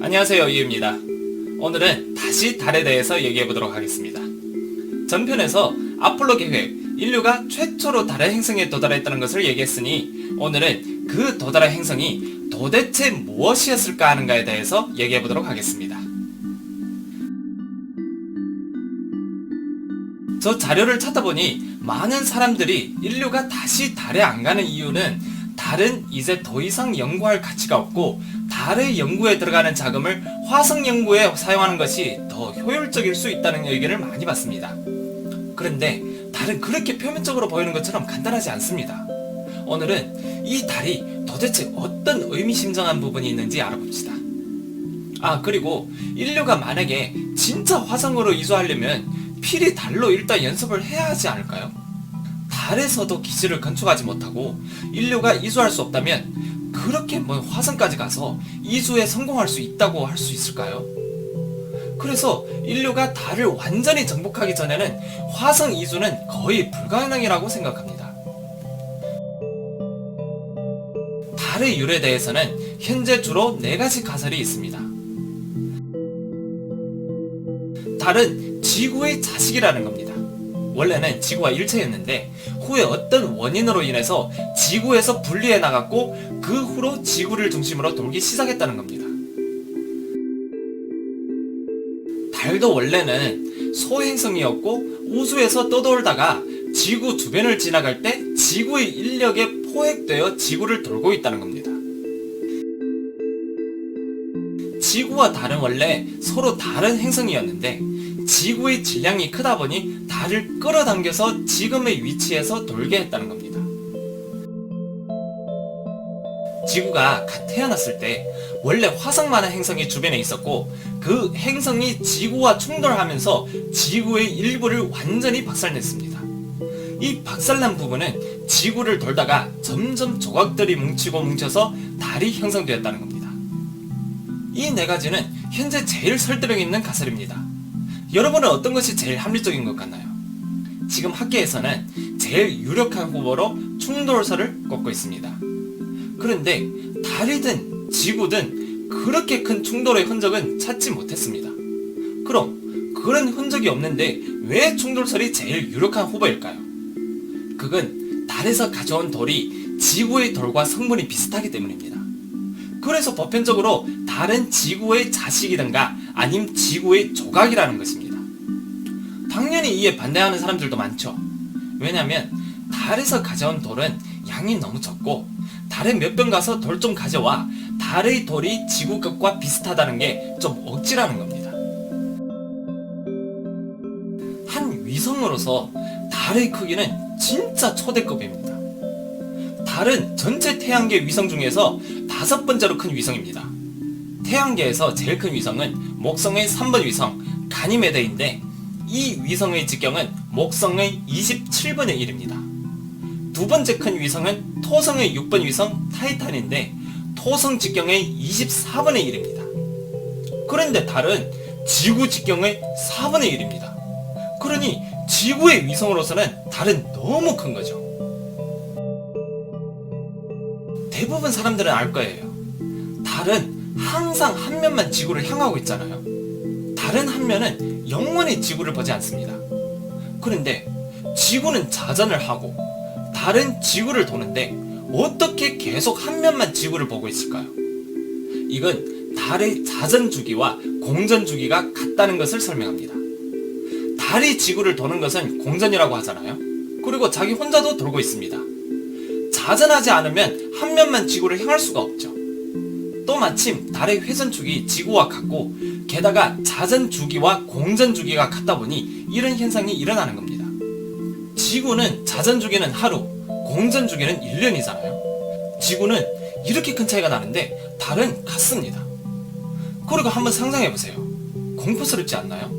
안녕하세요, 이유입니다. 오늘은 다시 달에 대해서 얘기해보도록 하겠습니다. 전편에서 아폴로 계획, 인류가 최초로 달의 행성에 도달했다는 것을 얘기했으니 오늘은 그 도달의 행성이 도대체 무엇이었을까 하는가에 대해서 얘기해보도록 하겠습니다. 저 자료를 찾아보니 많은 사람들이 인류가 다시 달에 안 가는 이유는 달은 이제 더 이상 연구할 가치가 없고 달의 연구에 들어가는 자금을 화성 연구에 사용하는 것이 더 효율적일 수 있다는 의견을 많이 받습니다. 그런데 달은 그렇게 표면적으로 보이는 것처럼 간단하지 않습니다. 오늘은 이 달이 도대체 어떤 의미심장한 부분이 있는지 알아봅시다. 그리고 인류가 만약에 진짜 화성으로 이주하려면 필히 달로 일단 연습을 해야 하지 않을까요? 달에서도 기지를 건축하지 못하고 인류가 이주할 수 없다면 그렇게 먼 화성까지 가서 이주에 성공할 수 있다고 할 수 있을까요? 그래서 인류가 달을 완전히 정복하기 전에는 화성 이주는 거의 불가능이라고 생각합니다. 달의 유래에 대해서는 현재 주로 4가지 가설이 있습니다. 달은 지구의 자식이라는 겁니다. 원래는 지구와 일체였는데 후에 어떤 원인으로 인해서 지구에서 분리해 나갔고 그 후로 지구를 중심으로 돌기 시작했다는 겁니다. 달도 원래는 소행성이었고 우주에서 떠돌다가 지구 주변을 지나갈 때 지구의 인력에 포획되어 지구를 돌고 있다는 겁니다. 지구와 달은 원래 서로 다른 행성이었는데 지구의 질량이 크다 보니 달을 끌어당겨서 지금의 위치에서 돌게 했다는 겁니다. 지구가 갓 태어났을 때 원래 화성만한 행성이 주변에 있었고 그 행성이 지구와 충돌하면서 지구의 일부를 완전히 박살냈습니다. 이 박살난 부분은 지구를 돌다가 점점 조각들이 뭉쳐서 달이 형성되었다는 겁니다. 이 4가지는 현재 제일 설득력 있는 가설입니다. 여러분은 어떤 것이 제일 합리적인 것 같나요? 지금 학계에서는 제일 유력한 후보로 충돌설을 꼽고 있습니다. 그런데 달이든 지구든 그렇게 큰 충돌의 흔적은 찾지 못했습니다. 그럼 그런 흔적이 없는데 왜 충돌설이 제일 유력한 후보일까요? 그건 달에서 가져온 돌이 지구의 돌과 성분이 비슷하기 때문입니다. 그래서 보편적으로 달은 지구의 자식이든가 아님 지구의 조각이라는 것입니다. 당연히 이에 반대하는 사람들도 많죠. 왜냐면 달에서 가져온 돌은 양이 너무 적고 달에 몇 번 가서 돌 좀 가져와 달의 돌이 지구 것과 비슷하다는 게 좀 억지라는 겁니다. 한 위성으로서 달의 크기는 진짜 초대급입니다. 달은 전체 태양계 위성 중에서 5번째로 큰 위성입니다. 태양계에서 제일 큰 위성은 목성의 3번 위성 가니메데인데 이 위성의 직경은 목성의 27분의 1입니다. 두 번째 큰 위성은 토성의 6번 위성 타이탄인데 토성 직경의 24분의 1입니다. 그런데 달은 지구 직경의 4분의 1입니다. 그러니 지구의 위성으로서는 달은 너무 큰 거죠. 대부분 사람들은 알 거예요. 달은 항상 한 면만 지구를 향하고 있잖아요. 다른 한 면은 영원히 지구를 보지 않습니다. 그런데 지구는 자전을 하고 달은 지구를 도는데 어떻게 계속 한 면만 지구를 보고 있을까요? 이건 달의 자전 주기와 공전 주기가 같다는 것을 설명합니다. 달이 지구를 도는 것은 공전이라고 하잖아요. 그리고 자기 혼자도 돌고 있습니다. 자전하지 않으면 한 면만 지구를 향할 수가 없죠. 또 마침 달의 회전축이 지구와 같고 게다가 자전 주기와 공전 주기가 같다 보니 이런 현상이 일어나는 겁니다. 지구는 자전 주기는 하루, 공전 주기는 1년이잖아요. 지구는 이렇게 큰 차이가 나는데 달은 같습니다. 그리고 한번 상상해보세요. 공포스럽지 않나요?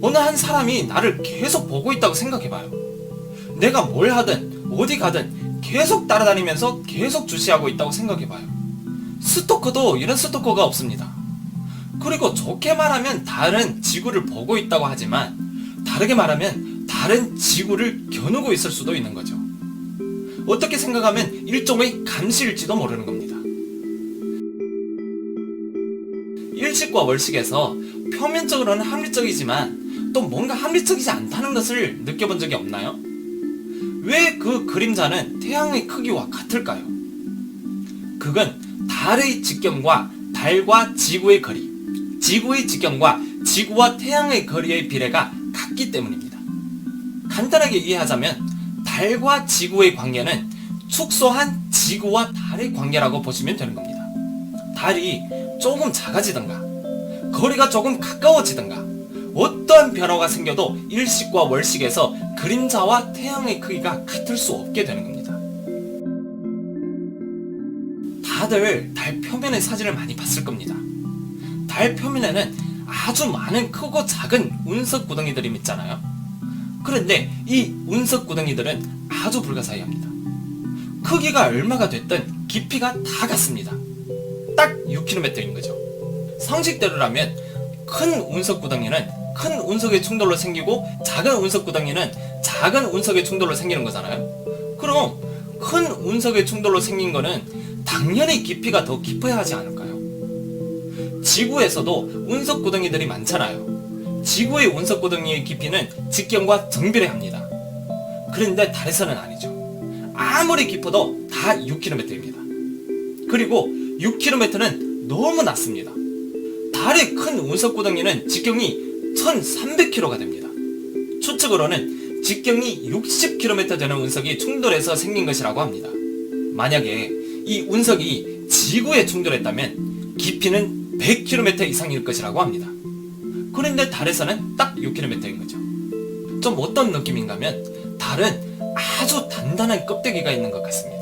어느 한 사람이 나를 계속 보고 있다고 생각해봐요. 내가 뭘 하든 어디 가든 계속 따라다니면서 계속 주시하고 있다고 생각해봐요. 스토커도 이런 스토커가 없습니다. 그리고 좋게 말하면 달은 지구를 보고 있다고 하지만 다르게 말하면 달은 지구를 겨누고 있을 수도 있는 거죠. 어떻게 생각하면 일종의 감시일지도 모르는 겁니다. 일식과 월식에서 표면적으로는 합리적이지만 또 뭔가 합리적이지 않다는 것을 느껴본 적이 없나요? 왜 그 그림자는 태양의 크기와 같을까요? 그건 달의 직경과 달과 지구의 거리, 지구의 직경과 지구와 태양의 거리의 비례가 같기 때문입니다. 간단하게 이해하자면 달과 지구의 관계는 축소한 지구와 달의 관계라고 보시면 되는 겁니다. 달이 조금 작아지든가 거리가 조금 가까워지든가 어떠한 변화가 생겨도 일식과 월식에서 그림자와 태양의 크기가 같을 수 없게 되는 겁니다. 다들 달 표면의 사진을 많이 봤을 겁니다. 달 표면에는 아주 많은 크고 작은 운석 구덩이들이 있잖아요. 그런데 이 운석 구덩이들은 아주 불가사의합니다. 크기가 얼마가 됐든 깊이가 다 같습니다. 딱 6km인 거죠. 상식대로라면 큰 운석 구덩이는 큰 운석의 충돌로 생기고 작은 운석 구덩이는 작은 운석의 충돌로 생기는 거잖아요. 그럼 큰 운석의 충돌로 생긴 거는 당연히 깊이가 더 깊어야 하지 않을까요? 지구에서도 운석 구덩이들이 많잖아요. 지구의 운석 구덩이의 깊이는 직경과 정비례합니다. 그런데 달에서는 아니죠. 아무리 깊어도 다 6km입니다. 그리고 6km는 너무 낮습니다. 달의 큰 운석 구덩이는 직경이 1300km가 됩니다. 추측으로는 직경이 60km 되는 운석이 충돌해서 생긴 것이라고 합니다. 만약에 이 운석이 지구에 충돌했다면 깊이는 100km 이상일 것이라고 합니다. 그런데 달에서는 딱 6km인 거죠. 좀 어떤 느낌인가 하면 달은 아주 단단한 껍데기가 있는 것 같습니다.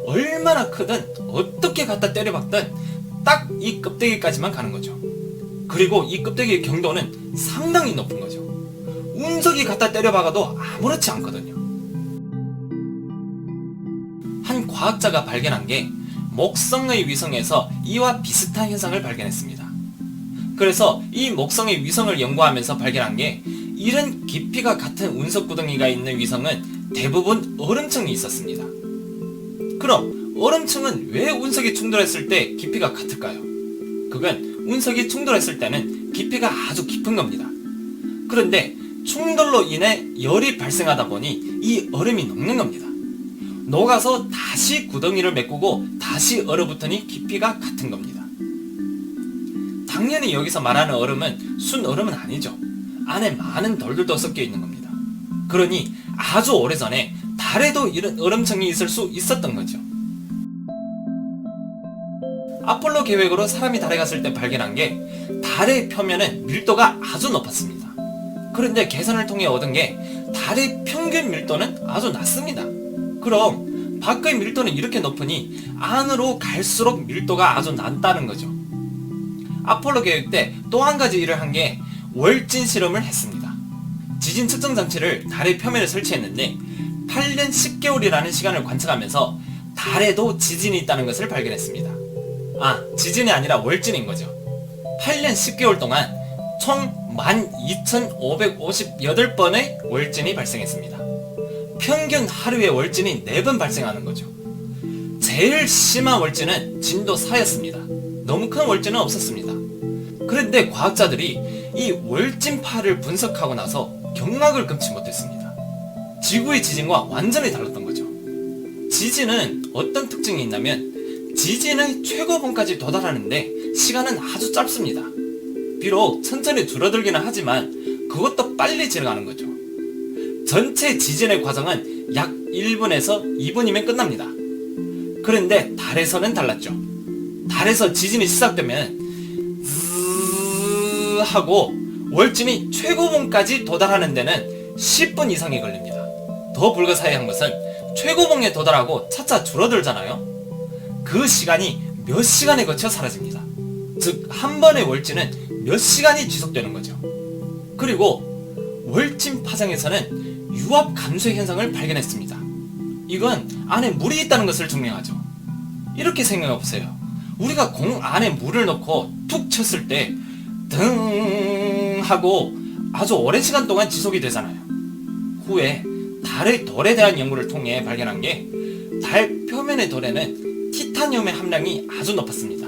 얼마나 크든 어떻게 갖다 때려박든 딱 이 껍데기까지만 가는 거죠. 그리고 이 껍데기의 경도는 상당히 높은 거죠. 운석이 갖다 때려박아도 아무렇지 않거든요. 한 과학자가 발견한 게 목성의 위성에서 이와 비슷한 현상을 발견했습니다. 그래서 이 목성의 위성을 연구하면서 발견한 게 이런 깊이가 같은 운석 구덩이가 있는 위성은 대부분 얼음층이 있었습니다. 그럼 얼음층은 왜 운석이 충돌했을 때 깊이가 같을까요? 그건 운석이 충돌했을 때는 깊이가 아주 깊은 겁니다. 그런데 충돌로 인해 열이 발생하다 보니 이 얼음이 녹는 겁니다. 녹아서 다시 구덩이를 메꾸고 다시 얼어붙으니 깊이가 같은 겁니다. 당연히 여기서 말하는 얼음은 순얼음은 아니죠. 안에 많은 돌들도 섞여 있는 겁니다. 그러니 아주 오래전에 달에도 이런 얼음층이 있을 수 있었던 거죠. 아폴로 계획으로 사람이 달에 갔을 때 발견한 게 달의 표면은 밀도가 아주 높았습니다. 그런데 계산을 통해 얻은 게 달의 평균 밀도는 아주 낮습니다. 그럼 밖의 밀도는 이렇게 높으니 안으로 갈수록 밀도가 아주 낮다는 거죠. 아폴로 계획 때 또 한 가지 일을 한 게 월진 실험을 했습니다. 지진 측정 장치를 달의 표면에 설치했는데 8년 10개월이라는 시간을 관측하면서 달에도 지진이 있다는 것을 발견했습니다. 지진이 아니라 월진인 거죠. 8년 10개월 동안 총 12,558번의 월진이 발생했습니다. 평균 하루에 월진이 4번 발생하는 거죠. 제일 심한 월진은 진도 4였습니다. 너무 큰 월진은 없었습니다. 그런데 과학자들이 이 월진파를 분석하고 나서 경악을 금치 못했습니다. 지구의 지진과 완전히 달랐던 거죠. 지진은 어떤 특징이 있냐면 지진의 최고봉까지 도달하는데 시간은 아주 짧습니다. 비록 천천히 줄어들기는 하지만 그것도 빨리 지나가는 거죠. 전체 지진의 과정은 약 1분에서 2분이면 끝납니다. 그런데 달에서는 달랐죠. 달에서 지진이 시작되면 즈으 하고 월진이 최고봉까지 도달하는 데는 10분 이상이 걸립니다. 더 불가사의한 것은 최고봉에 도달하고 차차 줄어들잖아요. 그 시간이 몇 시간에 거쳐 사라집니다. 즉, 한 번의 월진은 몇 시간이 지속되는 거죠. 그리고 월진 파장에서는 유압 감소 현상을 발견했습니다. 이건 안에 물이 있다는 것을 증명하죠. 이렇게 생각해보세요. 우리가 공 안에 물을 넣고 툭 쳤을 때 등 하고 아주 오랜 시간 동안 지속이 되잖아요. 후에 달의 돌에 대한 연구를 통해 발견한 게 달 표면의 돌에는 티타늄의 함량이 아주 높았습니다.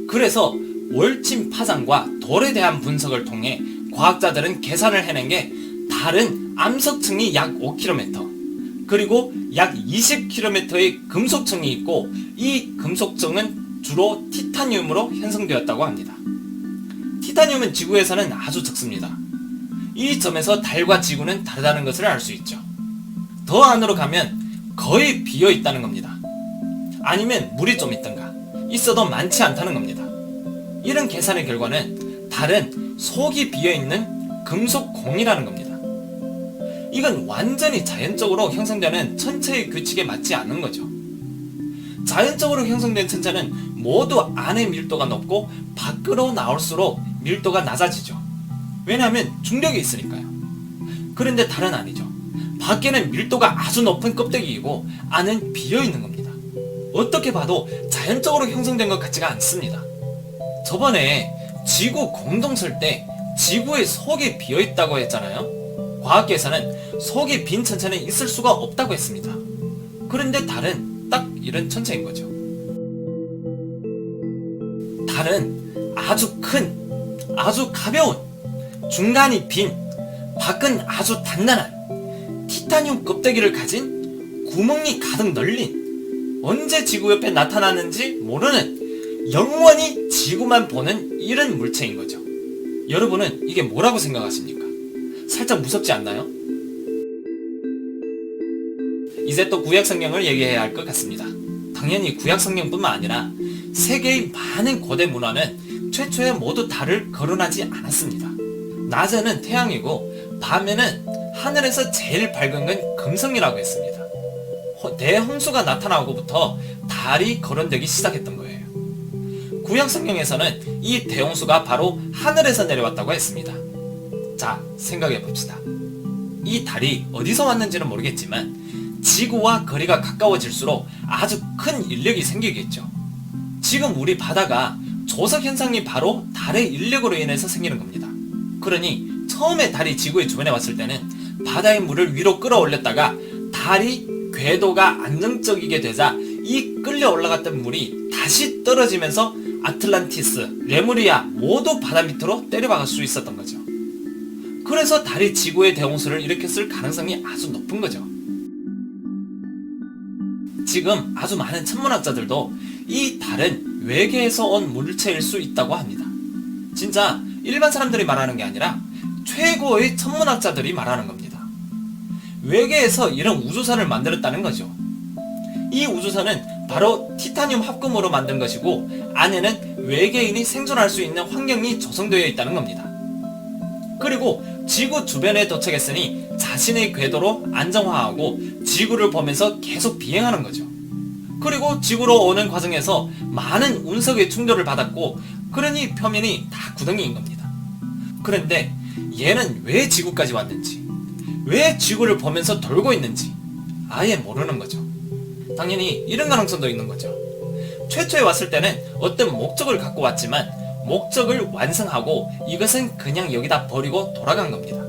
그래서 월침 파장과 돌에 대한 분석을 통해 과학자들은 계산을 해낸 게 달은 암석층이 약 5km 그리고 약 20km의 금속층이 있고 이 금속층은 주로 티타늄으로 형성되었다고 합니다. 티타늄은 지구에서는 아주 적습니다. 이 점에서 달과 지구는 다르다는 것을 알 수 있죠. 더 안으로 가면 거의 비어 있다는 겁니다. 아니면 물이 좀 있던가 있어도 많지 않다는 겁니다. 이런 계산의 결과는 달은 속이 비어있는 금속공이라는 겁니다. 이건 완전히 자연적으로 형성되는 천체의 규칙에 맞지 않는 거죠. 자연적으로 형성된 천체는 모두 안에 밀도가 높고 밖으로 나올수록 밀도가 낮아지죠. 왜냐하면 중력이 있으니까요. 그런데 달은 아니죠. 밖에는 밀도가 아주 높은 껍데기이고 안은 비어있는 겁니다. 어떻게 봐도 자연적으로 형성된 것 같지가 않습니다. 저번에 지구 공동설 때 지구의 속이 비어있다고 했잖아요. 과학계에서는 속이 빈 천체는 있을 수가 없다고 했습니다. 그런데 달은 딱 이런 천체인 거죠. 달은 아주 큰, 아주 가벼운, 중간이 빈, 밖은 아주 단단한 티타늄 껍데기를 가진 구멍이 가득 널린 언제 지구 옆에 나타나는지 모르는 영원히 지구만 보는 이런 물체인 거죠. 여러분은 이게 뭐라고 생각하십니까? 살짝 무섭지 않나요? 이제 또 구약성경을 얘기해야 할 것 같습니다. 당연히 구약성경뿐만 아니라 세계의 많은 고대 문화는 최초에 모두 달을 거론하지 않았습니다. 낮에는 태양이고 밤에는 하늘에서 제일 밝은 건 금성이라고 했습니다. 대홍수가 나타나고부터 달이 거론되기 시작했던 거예요. 구약성경에서는 이 대홍수가 바로 하늘에서 내려왔다고 했습니다. 자, 생각해 봅시다. 이 달이 어디서 왔는지는 모르겠지만 지구와 거리가 가까워질수록 아주 큰 인력이 생기겠죠. 지금 우리 바다가 조석 현상이 바로 달의 인력으로 인해서 생기는 겁니다. 그러니 처음에 달이 지구의 주변에 왔을 때는 바다의 물을 위로 끌어올렸다가 달이 궤도가 안정적이게 되자 이 끌려 올라갔던 물이 다시 떨어지면서 아틀란티스, 레무리아 모두 바다 밑으로 때려박을 수 있었던 거죠. 그래서 달이 지구의 대홍수를 일으켰을 가능성이 아주 높은 거죠. 지금 아주 많은 천문학자들도 이 달은 외계에서 온 물체일 수 있다고 합니다. 진짜 일반 사람들이 말하는 게 아니라 최고의 천문학자들이 말하는 겁니다. 외계에서 이런 우주선을 만들었다는 거죠. 이 우주선은 바로 티타늄 합금으로 만든 것이고 안에는 외계인이 생존할 수 있는 환경이 조성되어 있다는 겁니다. 그리고 지구 주변에 도착했으니 자신의 궤도로 안정화하고 지구를 보면서 계속 비행하는 거죠. 그리고 지구로 오는 과정에서 많은 운석의 충돌을 받았고 그러니 표면이 다 구덩이인 겁니다. 그런데 얘는 왜 지구까지 왔는지, 왜 지구를 보면서 돌고 있는지 아예 모르는 거죠. 당연히 이런 가능성도 있는 거죠. 최초에 왔을 때는 어떤 목적을 갖고 왔지만 목적을 완성하고 이것은 그냥 여기다 버리고 돌아간 겁니다.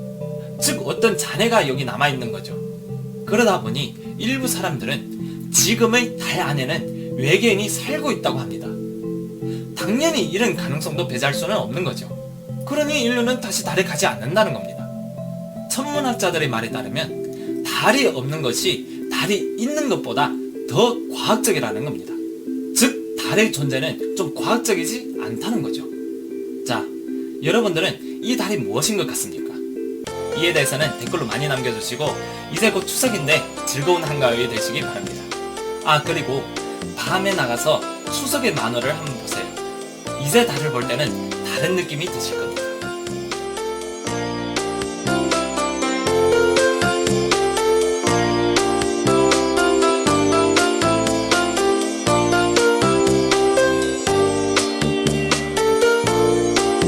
즉 어떤 잔해가 여기 남아있는 거죠. 그러다 보니 일부 사람들은 지금의 달 안에는 외계인이 살고 있다고 합니다. 당연히 이런 가능성도 배제할 수는 없는 거죠. 그러니 인류는 다시 달에 가지 않는다는 겁니다. 천문학자들의 말에 따르면 달이 없는 것이 달이 있는 것보다 더 과학적이라는 겁니다. 즉 달의 존재는 좀 과학적이지 않다는 거죠. 자, 여러분들은 이 달이 무엇인 것 같습니까? 이에 대해서는 댓글로 많이 남겨주시고 이제 곧 추석인데 즐거운 한가위 되시기 바랍니다. 아, 그리고 밤에 나가서 추석의 만월을 한번 보세요. 이제 달을 볼 때는 다른 느낌이 드실 겁니다.